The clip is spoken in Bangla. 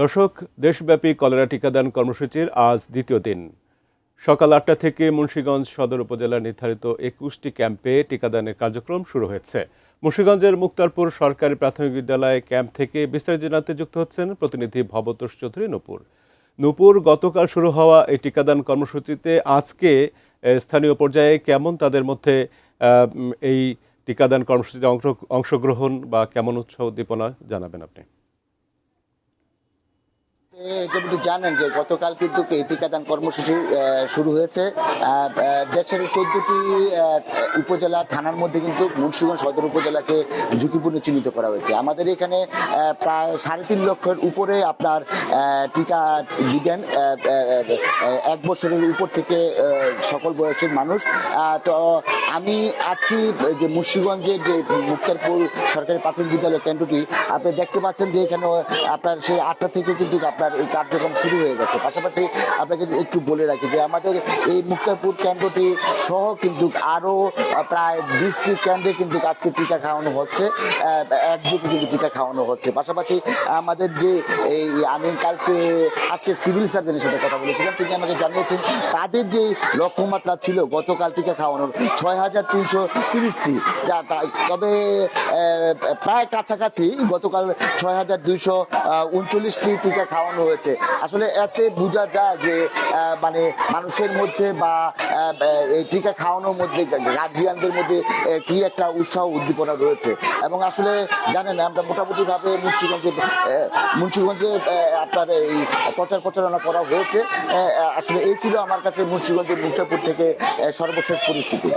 দর্শক, দেশব্যাপী কলেরা টিকাদান কর্মসূচির আজ দ্বিতীয় দিন। সকাল ৮টা থেকে মুন্সিগঞ্জ সদর উপজেলার নির্ধারিত ২১টি ক্যাম্পে টিকাদানের কার্যক্রম শুরু হয়েছে। মুন্সিগঞ্জের মুক্তারপুর সরকারি প্রাথমিক বিদ্যালয় ক্যাম্প থেকে বিস্তারিত জানাতে যুক্ত হচ্ছেন প্রতিনিধি ভবতোষ চৌধুরী নূপুর। নূপুর, গতকাল শুরু হওয়া এই টিকাদান কর্মসূচিতে আজকে স্থানীয় পর্যায়ে কেমন তাদের মধ্যে এই টিকাদান কর্মসূচিতে অংশগ্রহণ বা কেমন উৎসাহ উদ্দীপনা জানাবেন আপনি? যেমনটি জানেন যে গতকাল কিন্তু এই টিকাদান কর্মসূচি শুরু হয়েছে। দেশের 14টি উপজেলা থানার মধ্যে কিন্তু মুন্সিগঞ্জ সদর উপজেলাকে ঝুঁকিপূর্ণ চিহ্নিত করা হয়েছে। আমাদের এখানে প্রায় 3.5 লক্ষের উপরে আপনার টিকা দিবেন, 1 বছরের উপর থেকে সকল বয়সের মানুষ। তো আমি আছি যে মুন্সিগঞ্জের যে মুক্তারপুর সরকারি প্রাথমিক বিদ্যালয় কেন্দ্রটি, আপনি দেখতে পাচ্ছেন যে এখানে আপনার সেই 8টা থেকে কিন্তু আপনার এই কার্যক্রম শুরু হয়ে গেছে। পাশাপাশি আপনাকে একটু বলে রাখি যে আমাদের এই মুক্তারপুর কেন্দ্রটি সহ কিন্তু আরও প্রায় 20টি কেন্দ্রে কিন্তু আজকে টিকা খাওয়ানো হচ্ছে, একযোগে কিন্তু টিকা খাওয়ানো হচ্ছে। পাশাপাশি আমাদের যে এই আমি আজকে সিভিল সার্জনের সাথে কথা বলেছিলাম, তিনি আমাকে জানিয়েছেন তাদের যে লক্ষ্যমাত্রা ছিল গতকাল টিকা খাওয়ানোর 6,330টি, তবে প্রায় কাছাকাছি গতকাল 6,239টি টিকা খাওয়ানো হয়েছে। আসলে এতে বোঝা যায় যে মানে মানুষের মধ্যে বা এই টিকা খাওয়ানোর মধ্যে গার্জিয়ানদের মধ্যে কি একটা উৎসাহ উদ্দীপনা রয়েছে। এবং আসলে জানেন আমরা মোটামুটিভাবে মুন্সিগঞ্জে আপনার এই প্রচারণা করা হয়েছে। আসলে এই ছিল আমার কাছে মুন্সিগঞ্জের মুক্তারপুর থেকে সর্বশেষ পরিস্থিতি।